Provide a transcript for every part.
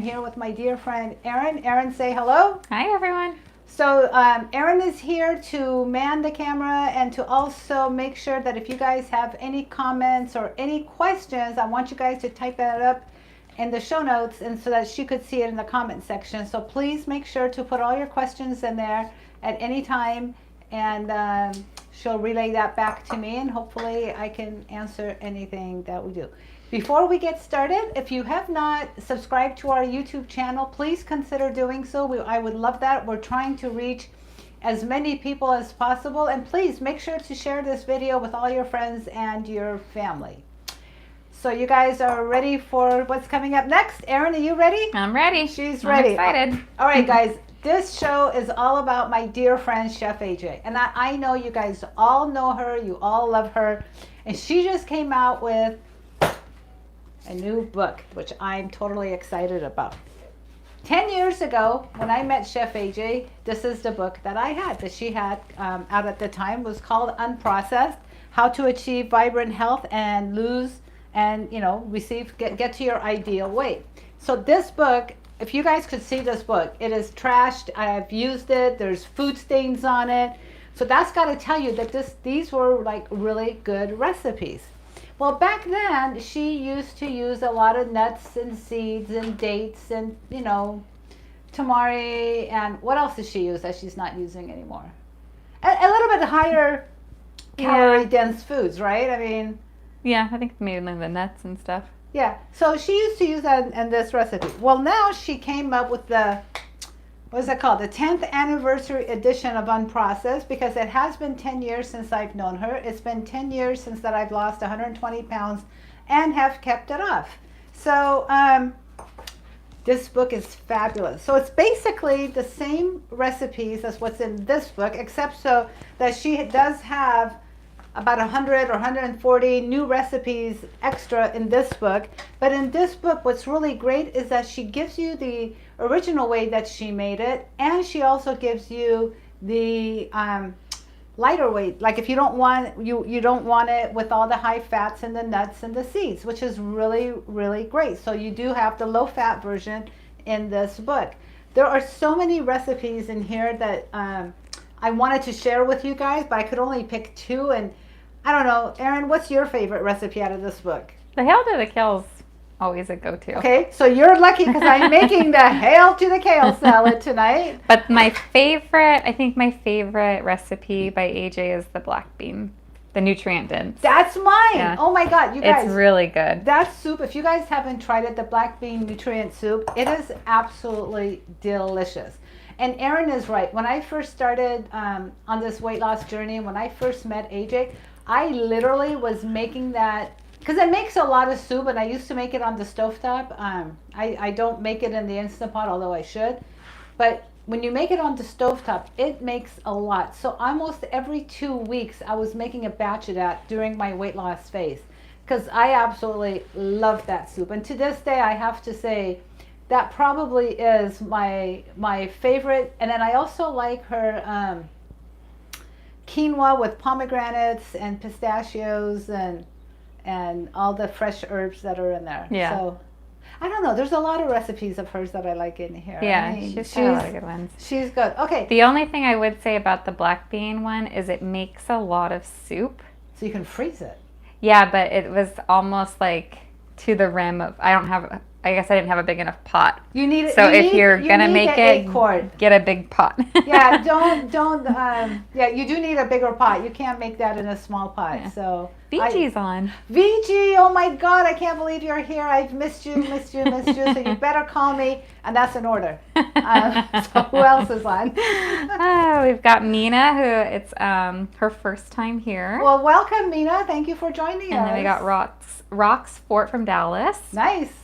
Here with my dear friend Erin. Erin, say hello. Hi, everyone. So Erin is here to man the camera and to also make sure that if you guys have any comments or any questions, I want you guys to type that up in the show notes and so that she could see it in the comment section. So please make sure to put all your questions in there at any time, and she'll relay that back to me, and hopefully I can answer anything that we do. Before we get started, if you have not subscribed to our YouTube channel, please consider doing so. I would love that. We're trying to reach as many people as possible. And please make sure to share this video with all your friends and your family. So you guys are ready for what's coming up next? Erin, are you ready? I'm ready. She's ready. I'm excited. All right, guys. This show is all about my dear friend, Chef AJ. And I know you guys all know her. You all love her. And she just came out with a new book, which I'm totally excited about. 10 years ago, when I met Chef AJ, this is the book that I had, that she had out at the time. It was called Unprocessed, How to Achieve Vibrant Health and Lose and, get to your ideal weight. So this book, if you guys could see this book, it is trashed. I've used it. There's food stains on it. So that's got to tell you that these were like really good recipes. Well, back then, she used to use a lot of nuts and seeds and dates and, tamari, and what else does she use that she's not using anymore? A little bit higher calorie-dense foods, right? I mean... Yeah, I think mainly the nuts and stuff. Yeah, so she used to use that in this recipe. Well, now she came up with the... What's it called? The 10th anniversary edition of Unprocessed, because it has been 10 years since I've known her. It's been 10 years since that I've lost 120 pounds and have kept it off. So this book is fabulous. So it's basically the same recipes as what's in this book, except so that she does have about 100 or 140 new recipes extra in this book. But in this book, what's really great is that she gives you the original way that she made it, and she also gives you the lighter weight. Like if you don't want you don't want it with all the high fats and the nuts and the seeds, which is really, really great. So you do have the low fat version in this book. There are so many recipes in here that I wanted to share with you guys, but I could only pick two. And I don't know, Erin, what's your favorite recipe out of this book? The Hail to the Kale's always a go-to. Okay, so you're lucky because I'm making the Hail to the Kale salad tonight. But I think my favorite recipe by AJ is the black bean, the nutrient dense. That's mine. Yeah. Oh my God, you guys. It's really good. That soup, if you guys haven't tried it, the black bean nutrient soup, it is absolutely delicious. And Erin is right. When I first started on this weight loss journey, when I first met AJ, I literally was making that, because it makes a lot of soup, and I used to make it on the stovetop. I don't make it in the Instant Pot, although I should. But when you make it on the stovetop, it makes a lot. So almost every 2 weeks, I was making a batch of that during my weight loss phase, because I absolutely love that soup. And to this day, I have to say, that probably is my favorite. And then I also like her quinoa with pomegranates and pistachios and all the fresh herbs that are in there. Yeah. So I don't know. There's a lot of recipes of hers that I like in here. Yeah, she's got a lot of good ones. She's good. Okay. The only thing I would say about the black bean one is it makes a lot of soup. So you can freeze it. Yeah, but it was almost like to the rim of, I guess I didn't have a big enough pot. You need it. So if you're gonna make it, get a big pot. Yeah, don't. Yeah, you do need a bigger pot. You can't make that in a small pot. Yeah. So VG's on. VG, oh my God, I can't believe you're here. I've missed you. So you better call me, and that's an order. So who else is on? We've got Mina, who it's her first time here. Well, welcome, Mina. Thank you for joining us. And then we got Rox Fort from Dallas. Nice.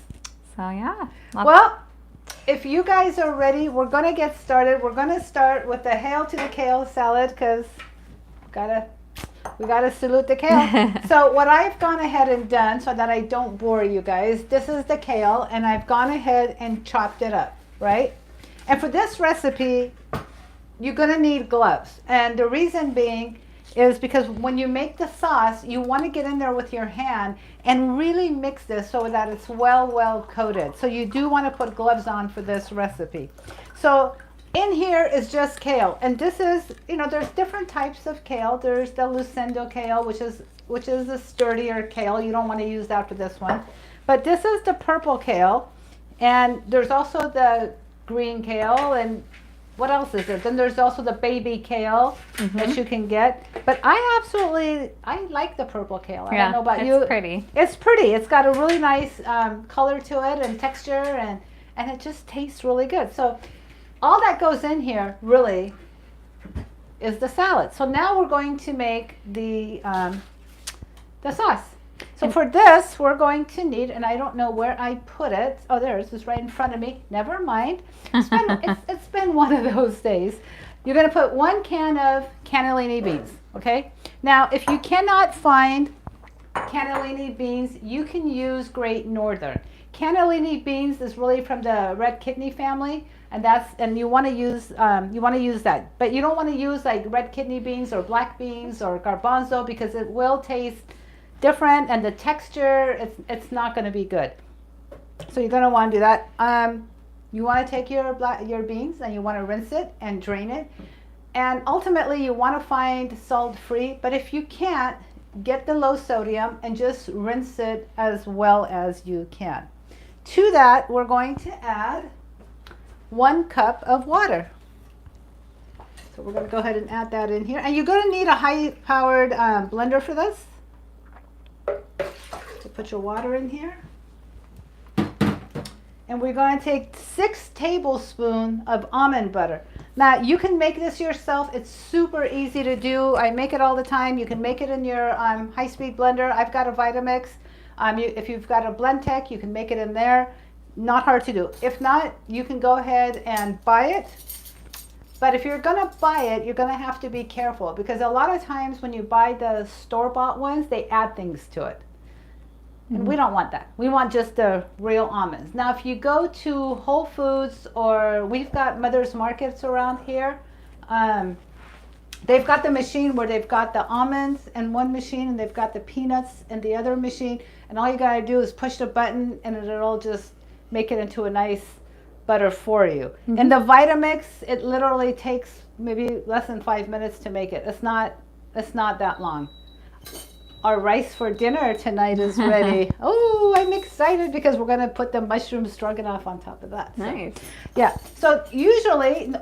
So yeah. Well, if you guys are ready, we're going to get started. We're going to start with the Hail to the Kale salad, because we gotta salute the kale. So what I've gone ahead and done, so that I don't bore you guys, this is the kale, and I've gone ahead and chopped it up, right? And for this recipe, you're gonna need gloves. And the reason being is because when you make the sauce, you want to get in there with your hand and really mix this so that it's well coated. So you do want to put gloves on for this recipe. So in here is just kale, and this is, there's different types of kale. There's the Lucendo kale, which is a sturdier kale. You don't want to use that for this one. But this is the purple kale, and there's also the green kale, and what else is it? Then there's also the baby kale that you can get. But I like the purple kale. I don't know about you. It's pretty. It's pretty. It's got a really nice color to it and texture, and it just tastes really good. So all that goes in here really is the salad. So now we're going to make the sauce. So for this, we're going to need, and I don't know where I put it. Oh, there it is, right in front of me. Never mind. It's been one of those days. You're going to put 1 can of cannellini beans, okay? Now, if you cannot find cannellini beans, you can use Great Northern. Cannellini beans is really from the red kidney family, and you want to use that. But you don't want to use like red kidney beans or black beans or garbanzo, because it will taste different, and the texture, it's not going to be good. So you're going to want to do that. You want to take your beans and you want to rinse it and drain it, and ultimately you want to find salt free. But if you can't, get the low sodium and just rinse it as well as you can. To that, we're going to add 1 cup of water. So we're going to go ahead and add that in here, and you're going to need a high-powered blender for this. So put your water in here. And we're going to take 6 tablespoons of almond butter. Now, you can make this yourself. It's super easy to do. I make it all the time. You can make it in your high-speed blender. I've got a Vitamix. If you've got a Blendtec, you can make it in there. Not hard to do. If not, you can go ahead and buy it. But if you're going to buy it, you're going to have to be careful, because a lot of times when you buy the store-bought ones, they add things to it. And we don't want that. We want just the real almonds. Now, if you go to Whole Foods, or we've got Mother's Markets around here, they've got the machine where they've got the almonds in one machine and they've got the peanuts in the other machine. And all you got to do is push the button and it'll just make it into a nice butter for you. And the Vitamix, it literally takes maybe less than 5 minutes to make it. It's not that long. Our rice for dinner tonight is ready. Oh, I'm excited because we're going to put the mushroom stroganoff on top of that. Nice. So, yeah. So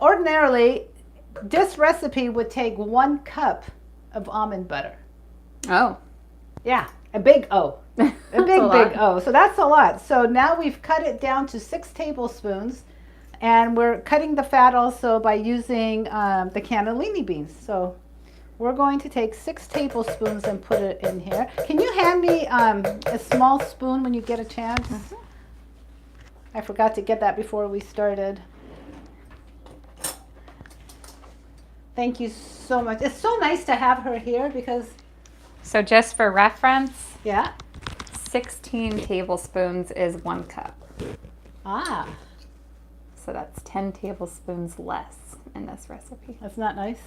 ordinarily, this recipe would take 1 cup of almond butter. Oh. Yeah, a big O. A big O. So that's a lot. So now we've cut it down to 6 tablespoons, and we're cutting the fat also by using the cannellini beans. So we're going to take 6 tablespoons and put it in here. Can you hand me a small spoon when you get a chance? I forgot to get that before we started. Thank you so much. It's so nice to have her here because... So just for reference, Yeah. 16 tablespoons is 1 cup. Ah, So that's 10 tablespoons less in this recipe. that's not nice.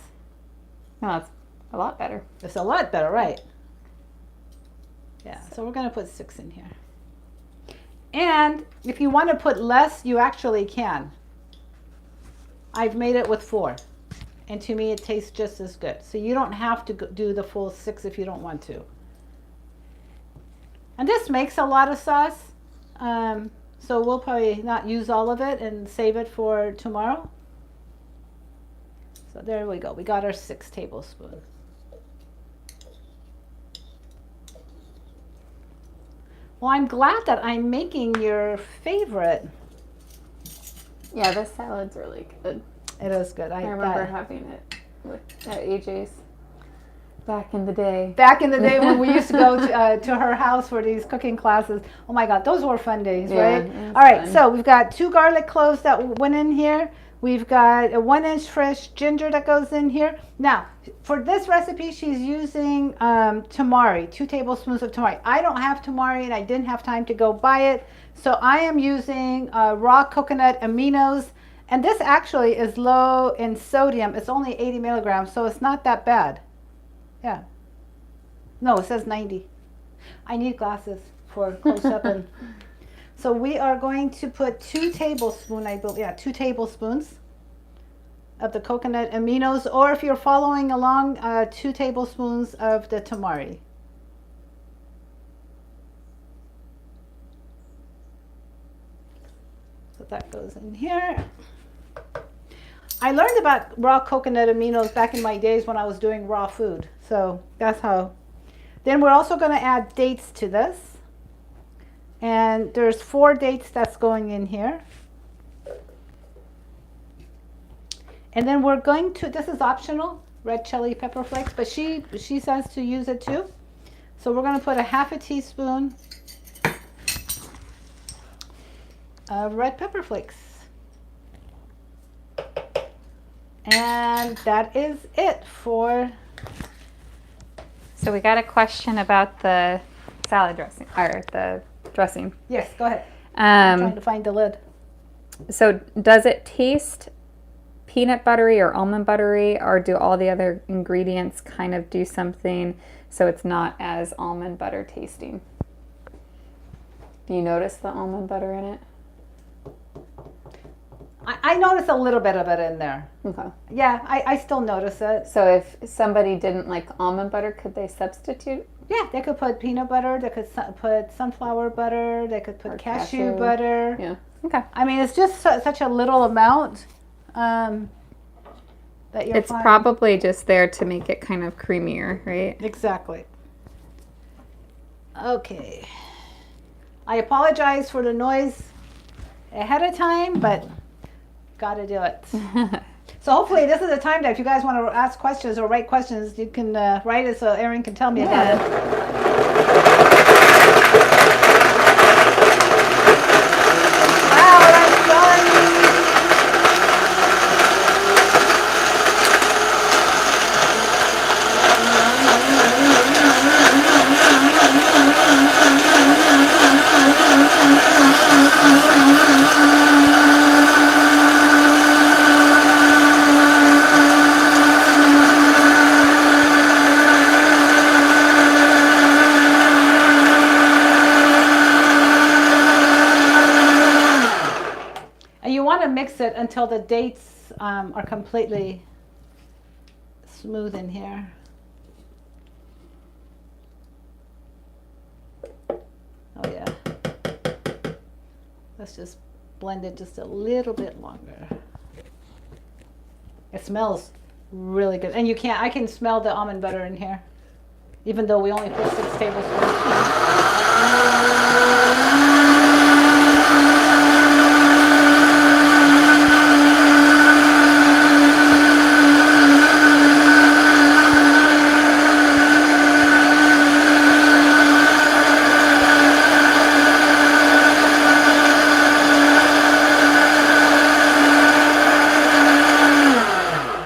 No, that's a lot better. It's a lot better, right? Yeah, so we're going to put 6 in here. And if you want to put less, you actually can. I've made it with 4. And to me, it tastes just as good. So you don't have to do the full 6 if you don't want to. And this makes a lot of sauce. So we'll probably not use all of it and save it for tomorrow. So there we go. We got our 6 tablespoons. Well, I'm glad that I'm making your favorite. Yeah, this salad's really good. It is good. I remember having it at AJ's back in the day. Back in the day when we used to go to her house for these cooking classes. Oh my God, those were fun days, right? All right, fun. so we've got 2 garlic cloves that went in here. We've got a 1-inch fresh ginger that goes in here. Now, for this recipe, she's using tamari, 2 tablespoons of tamari. I don't have tamari and I didn't have time to go buy it. So I am using raw coconut aminos. And this actually is low in sodium. It's only 80 milligrams, so it's not that bad. Yeah. No, it says 90. I need glasses for close up. And so we are going to put 2 tablespoons, 2 tablespoons of the coconut aminos, or if you're following along, 2 tablespoons of the tamari. So that goes in here. I learned about raw coconut aminos back in my days when I was doing raw food. So that's how. Then we're also going to add dates to this. And there's 4 dates that's going in here. And then we're going to, this is optional, red chili pepper flakes, but she says to use it too. So we're going to put a half a teaspoon of red pepper flakes. And that is it for. So we got a question about the salad dressing, or the dressing. Yes, go ahead. I'm trying to find the lid. So does it taste peanut buttery or almond buttery, or do all the other ingredients kind of do something so it's not as almond butter tasting? Do you notice the almond butter in it? I notice a little bit of it in there. Okay. Yeah, I still notice it. So if somebody didn't like almond butter, could they substitute? Yeah, they could put peanut butter, they could put sunflower butter, they could put Or cashew cashew. butter. Yeah. Okay. I mean, it's just such a little amount that you're It's fine. probably just there to make it kind of creamier, right? Exactly. Okay. I apologize for the noise ahead of time, but gotta do it. So hopefully this is the time that if you guys want to ask questions or write questions, you can write it so Erin can tell me about it. Wow, that's done. And you want to mix it until the dates are completely smooth in here. Oh yeah. Let's just blend it just a little bit longer. It smells really good. And I can smell the almond butter in here, even though we only put 6 tablespoons.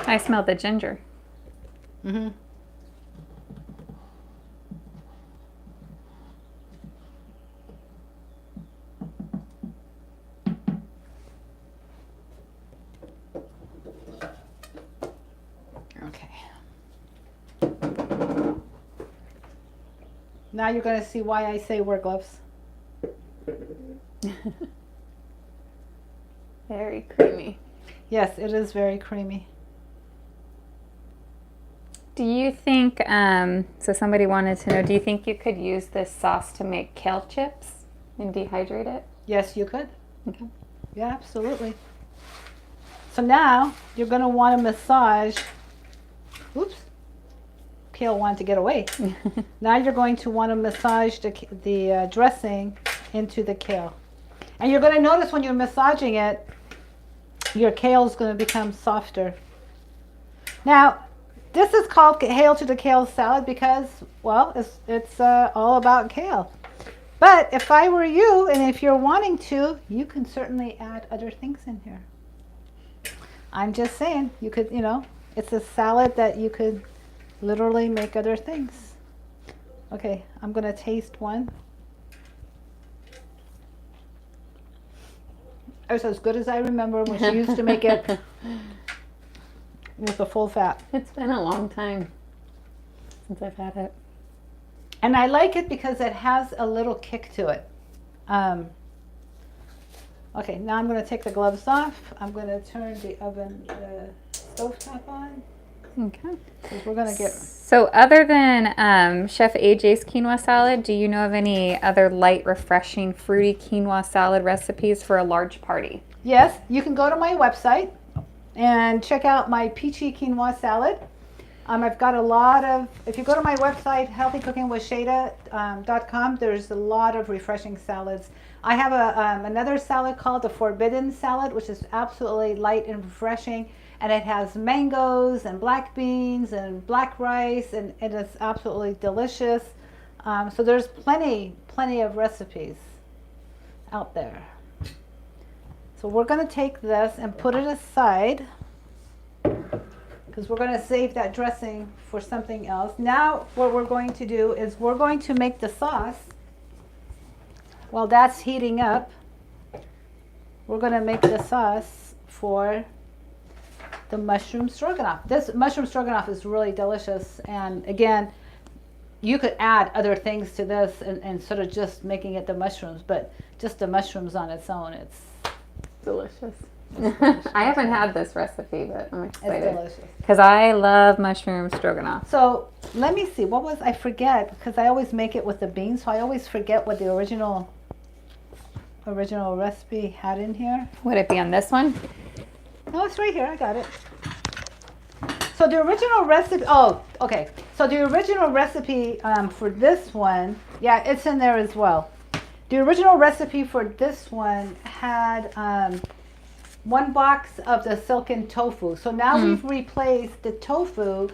I smell the ginger. Mm-hmm. Okay. Now you're going to see why I say wear gloves. Very creamy. Yes, it is very creamy. Do you think, so somebody wanted to know, do you think you could use this sauce to make kale chips and dehydrate it? Yes, you could. Okay. Yeah, absolutely. So now you're going to want to massage. Oops. Kale wanted to get away. Now you're going to want to massage the dressing into the kale. And you're going to notice when you're massaging it, your kale is going to become softer. Now, this is called Hail to the Kale Salad because, well, it's all about kale. But if I were you, and if you're wanting to, you can certainly add other things in here. I'm just saying, you could, it's a salad that you could literally make other things. Okay, I'm going to taste one. It's as good as I remember when she used to make it with the full fat. It's been a long time since I've had it. And I like it because it has a little kick to it. Okay, now I'm going to take the gloves off. I'm going to turn the stovetop on. Okay. Because we're going to get... So other than Chef AJ's quinoa salad, do you know of any other light, refreshing, fruity quinoa salad recipes for a large party? Yes, you can go to my website and check out my peachy quinoa salad. I've got a lot of, if you go to my website, healthycookingwithshayda.com, there's a lot of refreshing salads. I have another salad called the Forbidden Salad, which is absolutely light and refreshing. And it has mangoes and black beans and black rice, and it is absolutely delicious. So there's plenty of recipes out there. So we're going to take this and put it aside, because we're going to save that dressing for something else. Now what we're going to do is we're going to make the sauce. While that's heating up, we're going to make the sauce for the mushroom stroganoff. This mushroom stroganoff is really delicious, and again, you could add other things to this and sort of just making it the mushrooms, but just the mushrooms on its own, it's delicious. I haven't had this recipe, but I'm excited. It's delicious. Because I love mushroom stroganoff. So let me see, I forget, because I always make it with the beans, so I always forget what the original recipe had in here. Would it be on this one? No, it's right here. I got it. So the original recipe. Oh, okay. So the original recipe for this one, yeah, it's in there as well. The original recipe for this one had 1 box of the silken tofu. So now we've replaced the tofu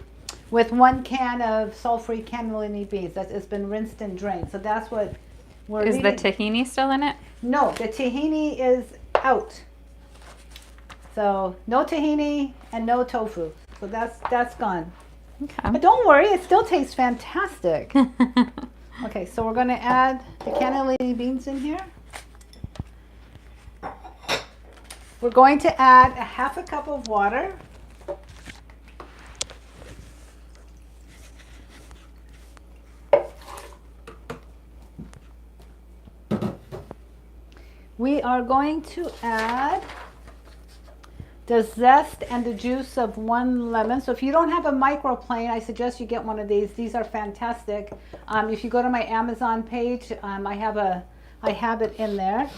with 1 can of salt-free cannellini beans. It's been rinsed and drained. So that's what we're. Is the tahini still in it? No, the tahini is out. So no tahini and no tofu. So that's gone. Okay. But don't worry, it still tastes fantastic. Okay, so we're going to add the cannellini beans in here. We're going to add a 1/2 cup of water. We are going to add the zest and the juice of 1 lemon. So if you don't have a microplane, I suggest you get one of these. These are fantastic. If you go to my Amazon page, I have it in there.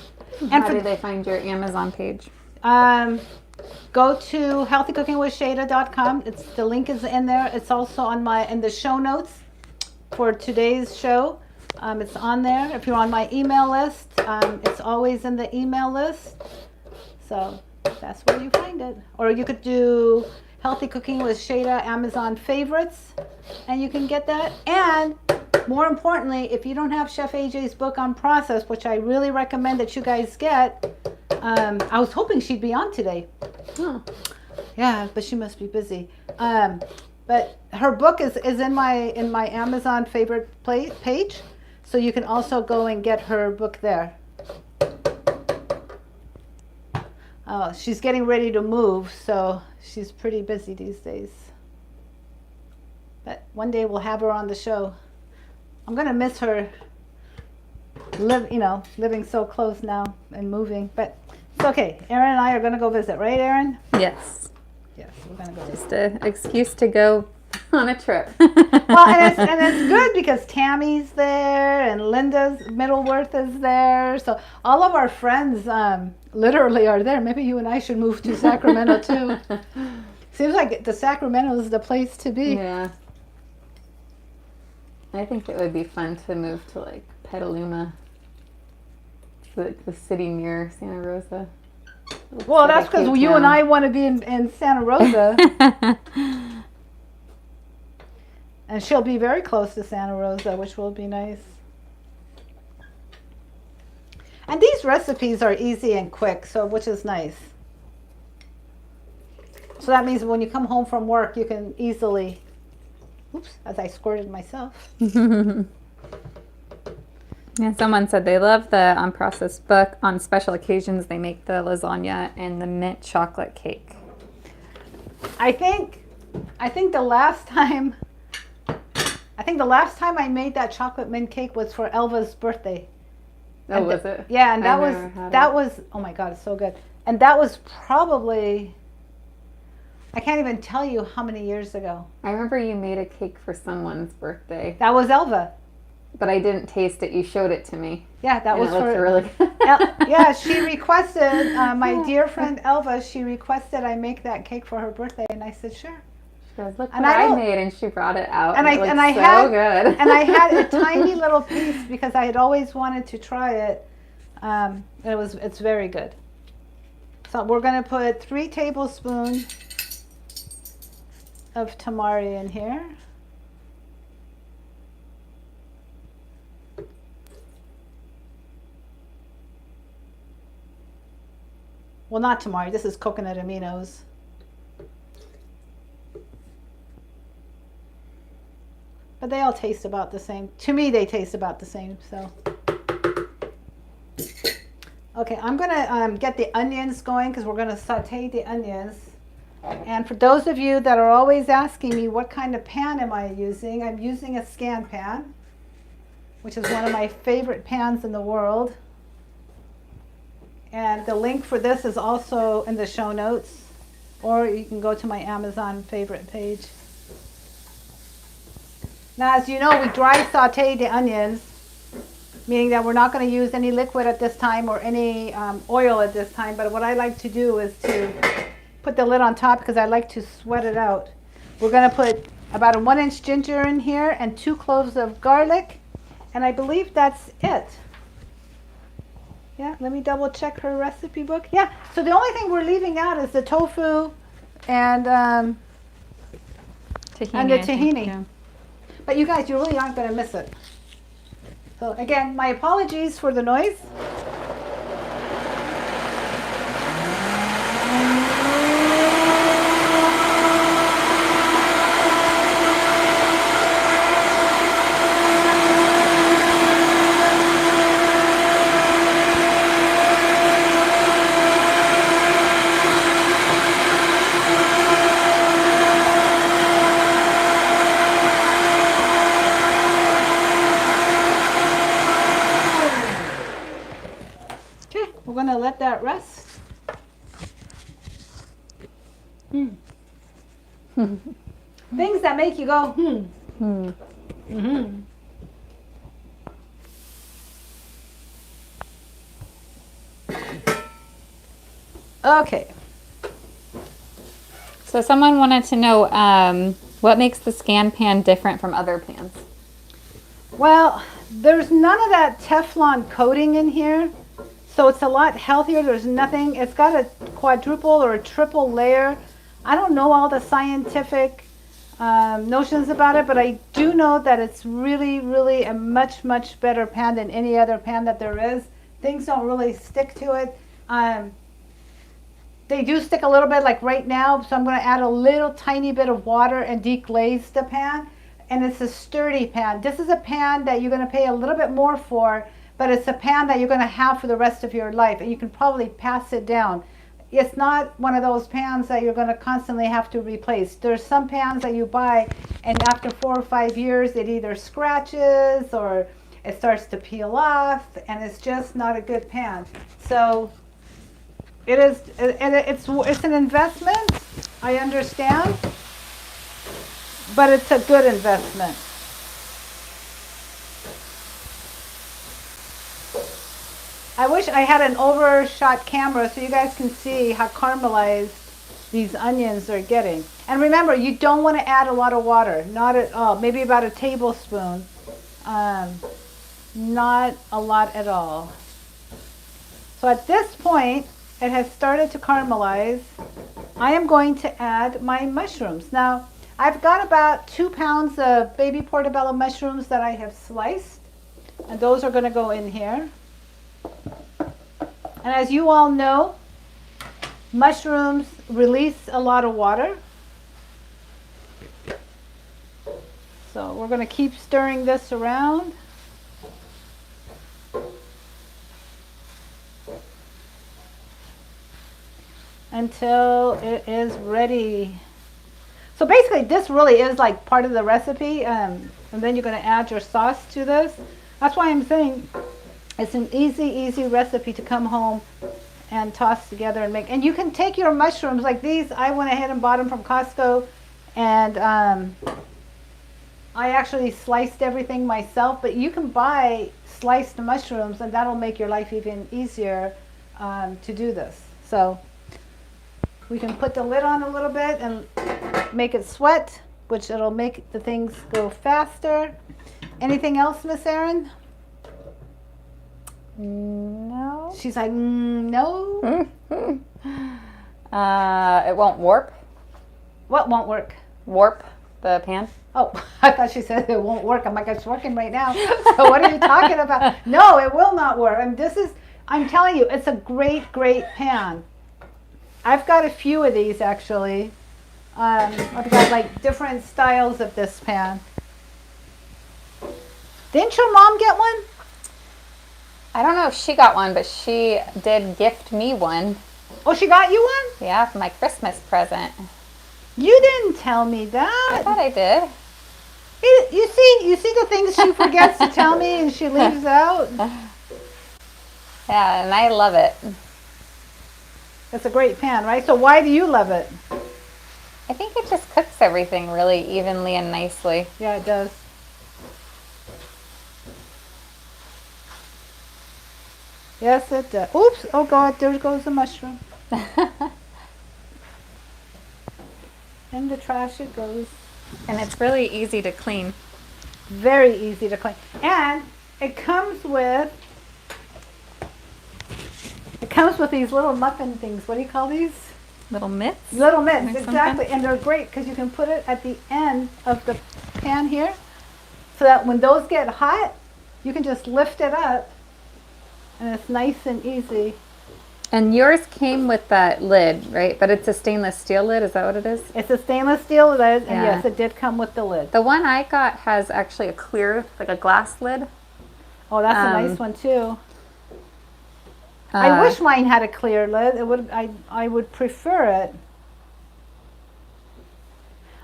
How do they find your Amazon page? Go to healthycookingwithshayda.com. The link is in there. It's also in the show notes for today's show. It's on there. If you're on my email list, it's always in the email list. So that's where you find it. Or you could do Healthy Cooking with Shayda Amazon favorites, and you can get that. And more importantly, if you don't have Chef AJ's book Unprocessed, which I really recommend that you guys get, I was hoping she'd be on today. Huh. Yeah, but she must be busy. But her book is in my Amazon favorite page, so you can also go and get her book there. Oh, she's getting ready to move, so she's pretty busy these days. But one day we'll have her on the show. I'm gonna miss her. Living so close now and moving, but it's okay. Erin and I are gonna go visit, right, Erin? Yes. Yes, we're gonna go visit. Just an excuse to go on a trip. Well, and it's good because Tammy's there and Linda's Middleworth is there, so all of our friends literally are there. Maybe you and I should move to Sacramento too. Seems like the Sacramento is the place to be. Yeah. I think it would be fun to move to like Petaluma, the city near Santa Rosa. Well, that's because you and I want to be in Santa Rosa. And she'll be very close to Santa Rosa, which will be nice. And these recipes are easy and quick, which is nice. So that means when you come home from work, you can easily, as I squirted myself. Yeah, someone said they love the Unprocessed book. On special occasions, they make the lasagna and the mint chocolate cake. I think the last time I think the last time I made that chocolate mint cake was for Elva's birthday. Oh, was it? Yeah, and I've never had that it. was, oh my God, it's so good. And that was probably, I can't even tell you how many years ago. I remember you made a cake for someone's birthday, That was Elva. but I didn't taste it. You showed it to me. Yeah, that And was it looked for really good. yeah, she requested, my dear friend Elva, she requested I make that cake for her birthday, and I said, sure. She goes, look And what I I don't- made, and she brought it out, And and it I- looked and I so had- good. And I had a tiny little piece because I had always wanted to try it. It's very good. So we're gonna put 3 tablespoons of tamari in here. Well, not tamari, this is coconut aminos. But they all taste about the same. To me, they taste about the same, so. Okay, I'm gonna get the onions going because we're gonna saute the onions. And for those of you that are always asking me what kind of pan am I using, I'm using a Scan pan, which is one of my favorite pans in the world. And the link for this is also in the show notes, or you can go to my Amazon favorite page. Now, as you know, we dry saute the onions, meaning that we're not going to use any liquid at this time or any oil at this time. But what I like to do is to put the lid on top because I like to sweat it out. We're going to put about a 1-inch ginger in here and 2 cloves of garlic. And I believe that's it. Yeah, let me double check her recipe book. Yeah, so the only thing we're leaving out is the tofu and Tahini, the I think, tahini. yeah. But you guys, you really aren't going to miss it. So again, my apologies for the noise. Okay, we're going to let that rest. Things that make you go, Okay. So someone wanted to know what makes the Scan pan different from other pans. Well, there's none of that Teflon coating in here, so it's a lot healthier. There's nothing, it's got a quadruple or a triple layer. I don't know all the scientific notions about it, but I do know that it's really, really a much, much better pan than any other pan that there is. Things don't really stick to it. They do stick a little bit, like right now, so I'm going to add a little tiny bit of water and deglaze the pan. And it's a sturdy pan. This is a pan that you're going to pay a little bit more for, but it's a pan that you're going to have for the rest of your life, and you can probably pass it down. It's not one of those pans that you're going to constantly have to replace. There's some pans that you buy, and after 4 or 5 years, it either scratches or it starts to peel off, and it's just not a good pan. So it's an investment, I understand, but it's a good investment. I wish I had an overshot camera so you guys can see how caramelized these onions are getting. And remember, you don't want to add a lot of water, not at all. Maybe about a tablespoon, not a lot at all. So at this point, it has started to caramelize. I am going to add my mushrooms. Now, I've got about 2 pounds of baby portobello mushrooms that I have sliced, and those are going to go in here. And as you all know, mushrooms release a lot of water. So we're going to keep stirring this around. Until it is ready. So basically this really is like part of the recipe. And then you're going to add your sauce to this. That's why I'm saying it's an easy recipe to come home and toss together and make. And you can take your mushrooms like these. I went ahead and bought them from Costco, and I actually sliced everything myself. But you can buy sliced mushrooms, and that'll make your life even easier to do this. So we can put the lid on a little bit and make it sweat, which it'll make the things go faster. Anything else, Miss Erin? No. She's like, no. It won't warp. What won't work? Warp the pan. Oh, I thought she said it won't work. I'm like, it's working right now. So what are you talking about? No, it will not work. And I'm telling you, it's a great pan. I've got a few of these actually. I've got like different styles of this pan. Didn't your mom get one? I don't know if she got one, but she did gift me one. Oh, she got you one? Yeah, for my Christmas present. You didn't tell me I that. thought I did. You see the things she forgets to tell me and she leaves out? Yeah, and I love it. It's a great pan, right? So why do you love it? I think it just cooks everything really evenly and nicely. Yeah, it does. Yes, it does. Oops! Oh God, there goes the mushroom. In the trash it goes. And it's really easy to clean. Very easy to clean. And it comes with these little muffin things. What do you call these? Little mitts? Little mitts, Or exactly. something? And they're great because you can put it at the end of the pan here so that when those get hot, you can just lift it up and it's nice and easy. And yours came with that lid, right? But it's a stainless steel lid, is that what it is? It's a stainless steel lid, and Yeah. yes, it did come with the lid. The one I got has actually a clear, like a glass lid. Oh, that's a nice one too. I wish mine had a clear lid. I would prefer it.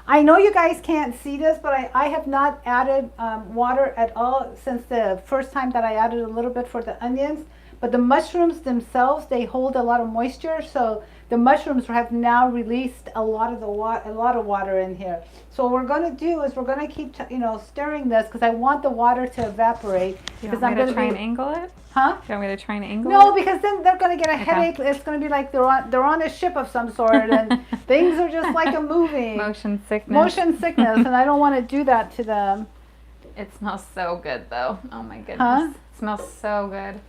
I know you guys can't see this, but I have not added water at all since the first time that I added a little bit for the onions. But the mushrooms themselves, they hold a lot of moisture, so the mushrooms have now released a lot of water in here. So what we're going to do is we're going to keep stirring this because I want the water to evaporate. Do you want me to try and angle it? Huh? Do you want me to try and angle it? No, because then they're going to get a headache. It's going to be like they're on a ship of some sort, and things are just like a movie. Motion sickness. Motion sickness, and I don't want to do that to them. It smells so good, though. Oh my goodness. Huh? It smells so good.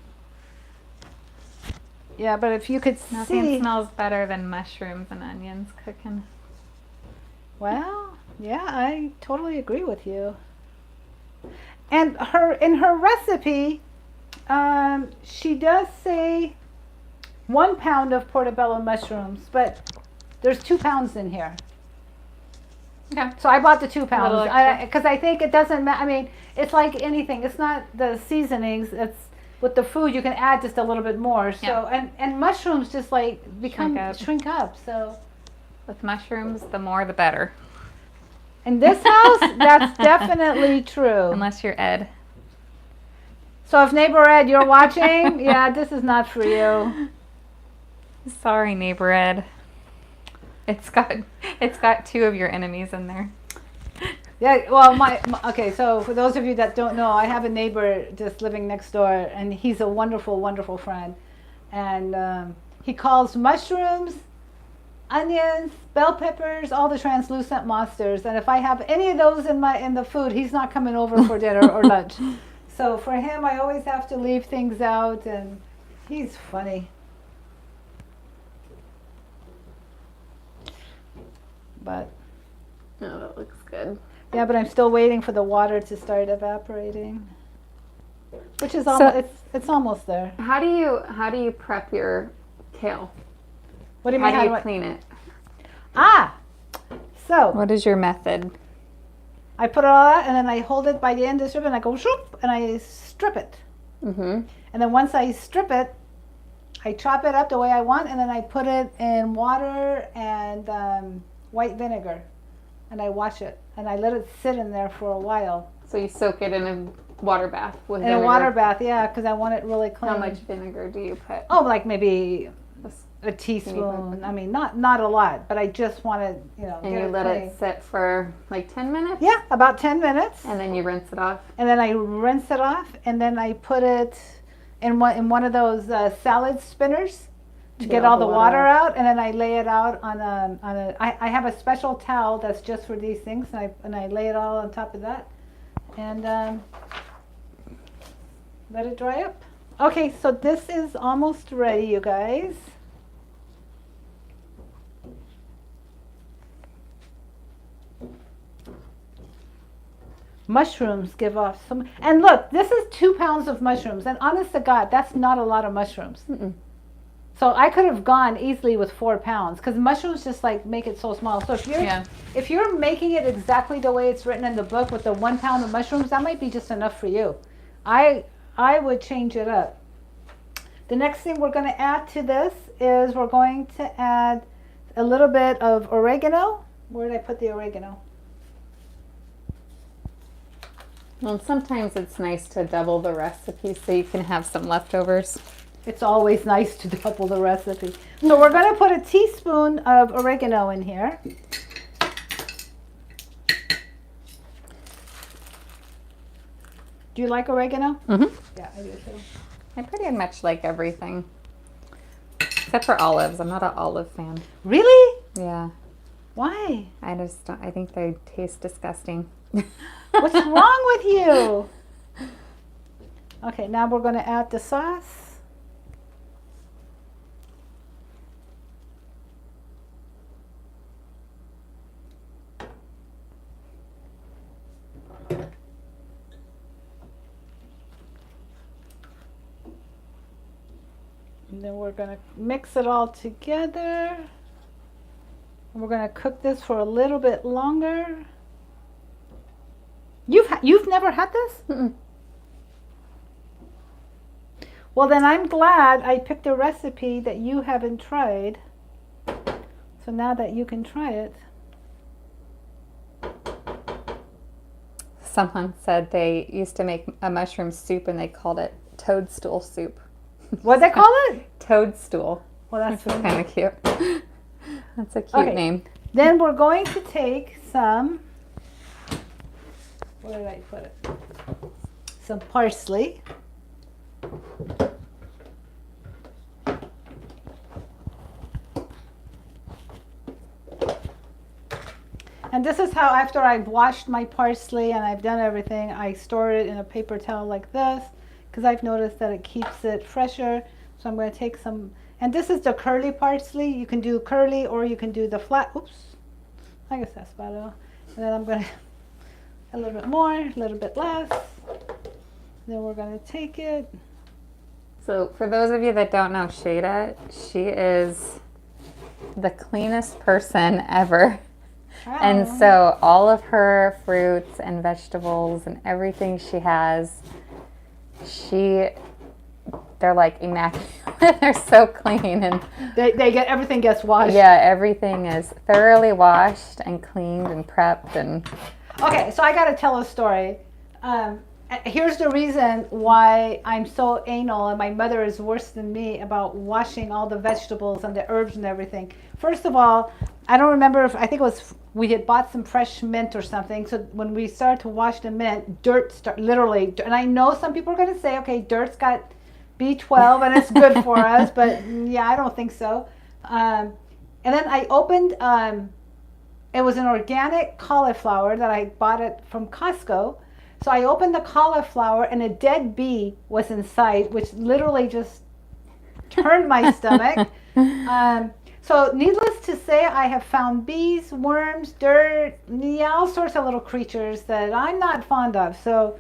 Yeah, but if you could Nothing see. smells better than mushrooms and onions cooking. Well, yeah, I totally agree with you. And in her recipe, she does say 1 pound of portobello mushrooms, but there's 2 pounds in here. Okay. So I bought the 2 pounds little extra. because I think it doesn't matter. I mean, it's like anything. It's not the seasonings. It's with the food you can add just a little bit more. So Yeah. and mushrooms just like shrink up. So With mushrooms, the more the better. in this house, that's definitely true. Unless you're Ed. So if neighbor Ed, you're watching, yeah, this is not for you. Sorry, neighbor Ed. It's got 2 of your enemies in there. Yeah, well, okay, so for those of you that don't know, I have a neighbor just living next door, and he's a wonderful, wonderful friend. And he calls mushrooms, onions, bell peppers, all the translucent monsters. And if I have any of those in the food, he's not coming over for dinner or lunch. So for him, I always have to leave things out, and he's funny. But Oh, that looks good. yeah, but I'm still waiting for the water to start evaporating, which is So- almost it's almost there. How do you prep your kale? What do you mean? How do you I- clean it? So What is your method? I put it all out, and then I hold it by the end of the strip, and I go shoop, and I strip it. Mm-hmm. And then once I strip it, I chop it up the way I want, and then I put it in water and white vinegar, and I wash it, and I let it sit in there for a while. So you soak it in a water bath with In vinegar. a water bath, yeah, because I want it really clean. How much vinegar do you put? Oh, like maybe a bit. teaspoon. I mean, not a lot, but I just want to, And get you it let clean. it sit for like 10 minutes? Yeah, about 10 minutes. And then you rinse it off? And then I rinse it off, and then I put it in one of those salad spinners to get all the water out, and then I lay it out on I have a special towel that's just for these things, and I lay it all on top of that, and let it dry up. Okay, so this is almost ready, you guys. Mushrooms give off some, and look, this is 2 pounds of mushrooms, and honest to God, that's not a lot of mushrooms. Mm-mm. So I could have gone easily with 4 pounds, because mushrooms just like make it so small. So if you're making it exactly the way it's written in the book with the 1 pound of mushrooms, that might be just enough for you. I would change it up. The next thing we're going to add to this is we're going to add a little bit of oregano. Where did I put the oregano? Well, sometimes it's nice to double the recipe so you can have some leftovers. It's always nice to double the recipe. So we're going to put a teaspoon of oregano in here. Do you like oregano? Mm-hmm. Yeah, I do too. I pretty much like everything. Except for olives. I'm not an olive fan. Really? Yeah. Why? I just don't, I think they taste disgusting. What's wrong with you? Okay, now we're going to add the sauce. And then we're going to mix it all together. And we're going to cook this for a little bit longer. You've never had this? Mm-mm. Well, then I'm glad I picked a recipe that you haven't tried. So now that you can try it. Someone said they used to make a mushroom soup and they called it toadstool soup. What'd they call it? Toadstool. Well, that's Which is kind of cute. That's a cute Okay. name. Then we're going to take some, where did I put it? Some parsley. And this is how, after I've washed my parsley and I've done everything, I store it in a paper towel like this, because I've noticed that it keeps it fresher. So I'm going to take some, and this is the curly parsley. You can do curly or you can do the flat. Oops, I guess that's about it. And then I'm going to a little bit more, a little bit less. Then we're going to take it. So for those of you that don't know Shayda, she is the cleanest person ever. And so all of her fruits and vegetables and everything she has, they're like immaculate. They're so clean, and everything gets washed. yeah, everything is thoroughly washed and cleaned and prepped. And okay, so I got to tell a story. Here's the reason why I'm so anal, and my mother is worse than me about washing all the vegetables and the herbs and everything. First of all, I don't remember if, I think it was, we had bought some fresh mint or something. So when we started to wash the mint, literally, and I know some people are going to say, okay, dirt's got B12 and it's good for us, but yeah, I don't think so. And then I opened, it was an organic cauliflower that I bought it from Costco. So I opened the cauliflower and a dead bee was inside, which literally just turned my stomach. So needless to say, I have found bees, worms, dirt, yeah, all sorts of little creatures that I'm not fond of. So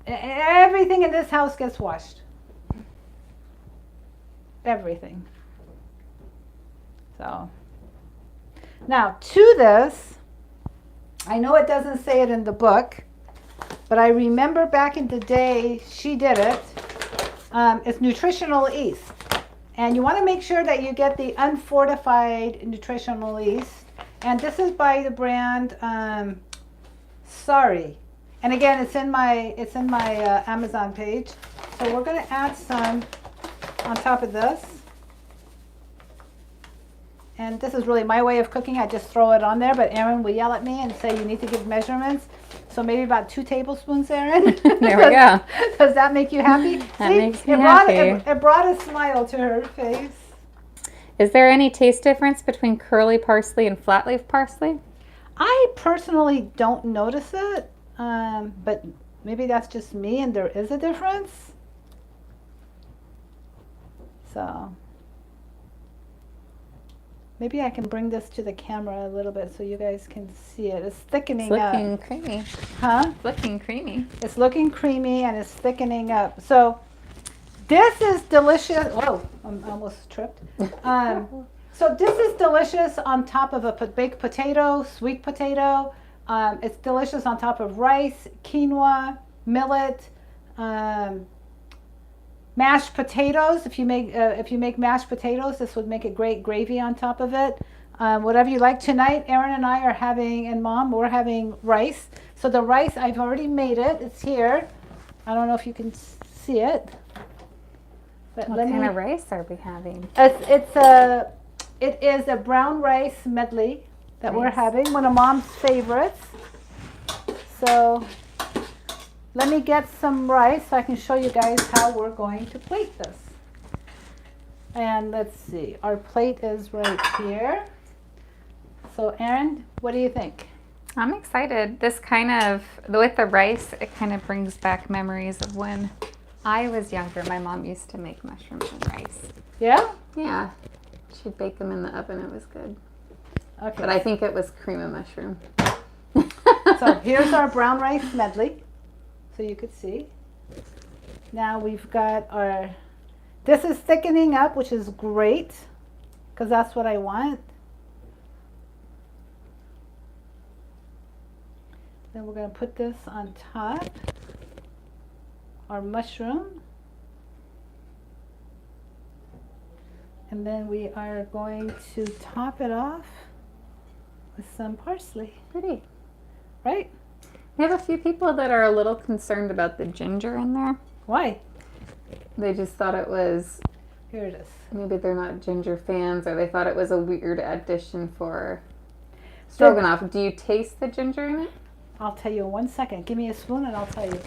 everything in this house gets washed. Everything. So now to this, I know it doesn't say it in the book, but I remember back in the day she did it. It's nutritional yeast. And you want to make sure that you get the unfortified nutritional yeast. And this is by the brand Sorry. And again, it's in my Amazon page. So we're gonna add some on top of this. And this is really my way of cooking. I just throw it on there, but Erin will yell at me and say you need to give measurements. So maybe about 2 tablespoons, Erin. There we go. Does that make you happy? That See, makes me happy. It brought a smile to her face. Is there any taste difference between curly parsley and flat leaf parsley? I personally don't notice it, but maybe that's just me and there is a difference. So maybe I can bring this to the camera a little bit so you guys can see it. It's thickening up. It's looking creamy. Huh? Looking creamy. It's looking creamy and it's thickening up. So this is delicious. Whoa, I almost tripped. So this is delicious on top of a baked potato, sweet potato. It's delicious on top of rice, quinoa, millet, mashed potatoes. If you make mashed potatoes, this would make a great gravy on top of it. Whatever you like. Tonight, Erin and I are having, and Mom, we're having rice. So the rice, I've already made it. It's here. I don't know if you can see it. But What kind of rice are we having? It is a brown rice medley that we're having, one of Mom's favorites. So let me get some rice so I can show you guys how we're going to plate this. And let's see, our plate is right here. So Erin, what do you think? I'm excited. This kind of, with the rice, it kind of brings back memories of when I was younger. My mom used to make mushrooms and rice. Yeah? Yeah. She'd bake them in the oven. It was good. Okay. But I think it was cream of mushroom. So here's our brown rice medley, so you could see. Now we've got this is thickening up, which is great, because that's what I want. Then we're going to put this on top, our mushroom. And then we are going to top it off with some parsley. Pretty. Right? We have a few people that are a little concerned about the ginger in there. Why? They just thought it was, Here it is. maybe they're not ginger fans, or they thought it was a weird addition for stroganoff. Do you taste the ginger in it? I'll tell you in 1 second. Give me a spoon and I'll tell you.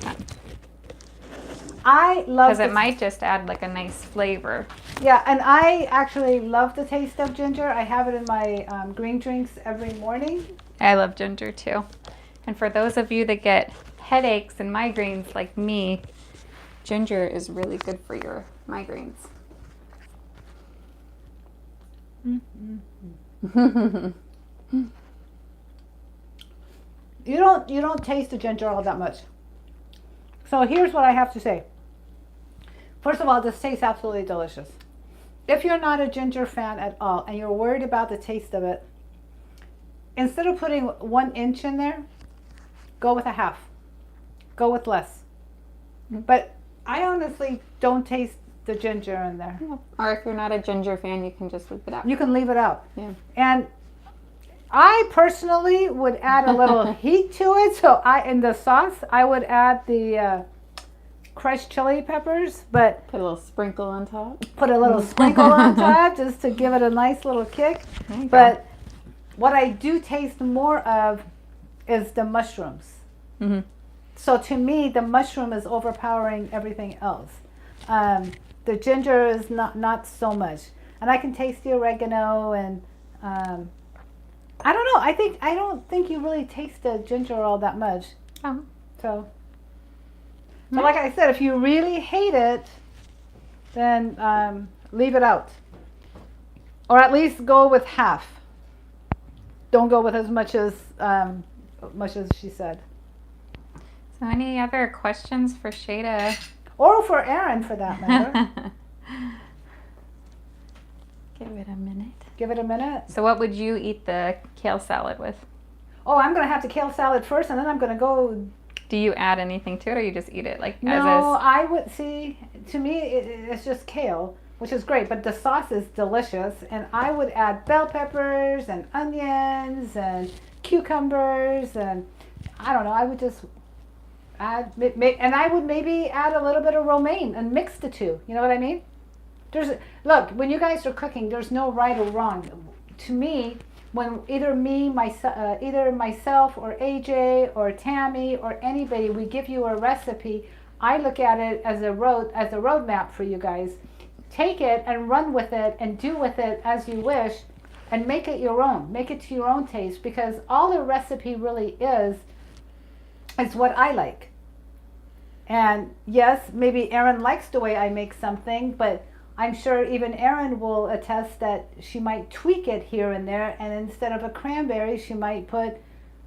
I love Because it might just add like a nice flavor. Yeah, and I actually love the taste of ginger. I have it in my green drinks every morning. I love ginger too. And for those of you that get headaches and migraines like me, ginger is really good for your migraines. You don't taste the ginger all that much. So here's what I have to say. First of all, this tastes absolutely delicious. If you're not a ginger fan at all and you're worried about the taste of it, instead of putting 1 inch in there, go with a half. Go with less. But I honestly don't taste the ginger in there. Yeah. Or if you're not a ginger fan, you can just leave it out. You can leave it out. Yeah. And I personally would add a little heat to it. So in the sauce, I would add the crushed chili peppers, but Put a little sprinkle on top. put a little sprinkle on top just to give it a nice little kick. There you go. But what I do taste more of is the mushrooms. Mm-hmm. So to me, the mushroom is overpowering everything else. The ginger is not so much, and I can taste the oregano, and I don't know. I don't think you really taste the ginger all that much. Oh. So, but like I said, if you really hate it, then leave it out, or at least go with half. Don't go with as much as she said. So any other questions for Shayda? Or for Erin, for that matter. Give it a minute. Give it a minute. So what would you eat the kale salad with? Oh, I'm going to have the kale salad first, and then I'm going to go. Do you add anything to it, or you just eat it like No, as is? I would see. To me, it's just kale, which is great, but the sauce is delicious, and I would add bell peppers and onions and cucumbers, and I don't know. I would just And I would maybe add a little bit of romaine and mix the two. You know what I mean? Look, when you guys are cooking, there's no right or wrong. To me, when either myself or AJ or Tammy or anybody, we give you a recipe, I look at it as a roadmap for you guys. Take it and run with it and do with it as you wish, and make it your own. Make it to your own taste, because all a recipe really is what I like. And yes, maybe Erin likes the way I make something, but I'm sure even Erin will attest that she might tweak it here and there, and instead of a cranberry, she might put,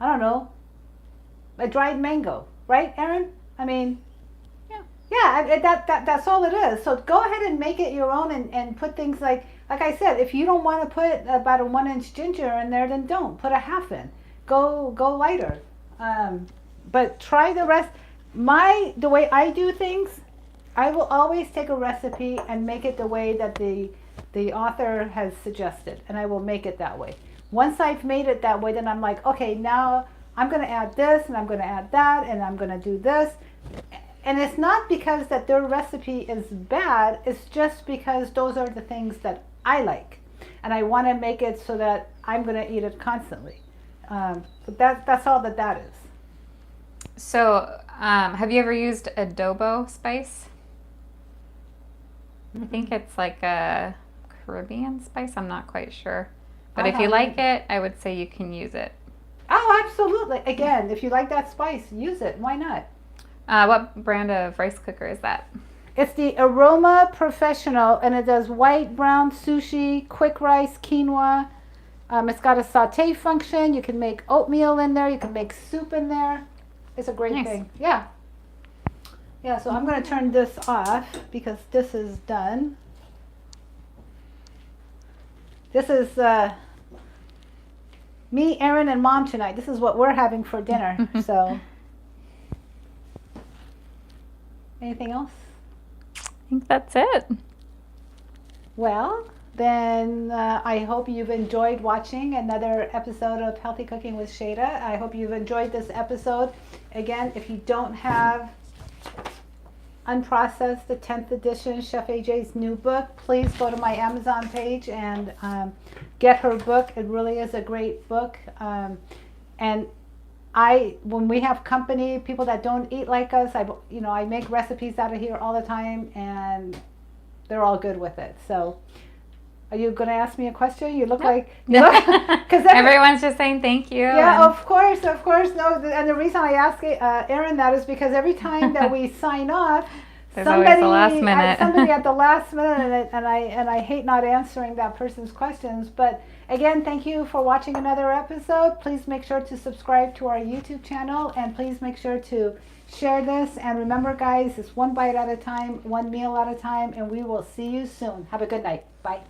I don't know, a dried mango. Right, Erin? I mean, that's all it is. So go ahead and make it your own, and put things like I said, if you don't want to put about a 1-inch ginger in there, then don't. Put a half in. Go lighter. But try the rest. The way I do things, I will always take a recipe and make it the way that the author has suggested, and I will make it that way. Once I've made it that way, then I'm like, okay, now I'm going to add this, and I'm going to add that, and I'm going to do this. And it's not because that their recipe is bad, it's just because those are the things that I like, and I want to make it so that I'm going to eat it constantly. But that's all that is. So, have you ever used adobo spice? I think it's like a Caribbean spice. I'm not quite sure. But if you like it, I would say you can use it. Oh, absolutely. Again, if you like that spice, use it. Why not? What brand of rice cooker is that? It's the Aroma Professional, and it does white, brown, sushi, quick rice, quinoa. It's got a saute function. You can make oatmeal in there. You can make soup in there. It's a great thing. Yeah. Yeah, so I'm going to turn this off because this is done. This is me, Erin, and Mom tonight. This is what we're having for dinner. So, anything else? I think that's it. Well, then I hope you've enjoyed watching another episode of Healthy Cooking with Shayda. I hope you've enjoyed this episode. Again, if you don't have Unprocessed, the 10th edition, Chef AJ's new book, please go to my Amazon page and get her book. It really is a great book. And when we have company, people that don't eat like us, I make recipes out of here all the time, and they're all good with it. So, are you going to ask me a question? You look like... Because everyone's just saying thank you. Yeah, of course. No, and the reason I ask Erin that is because every time that we sign off, somebody at the last minute, and I hate not answering that person's questions. But again, thank you for watching another episode. Please make sure to subscribe to our YouTube channel, and please make sure to share this. And remember, guys, it's one bite at a time, one meal at a time, and we will see you soon. Have a good night. Bye.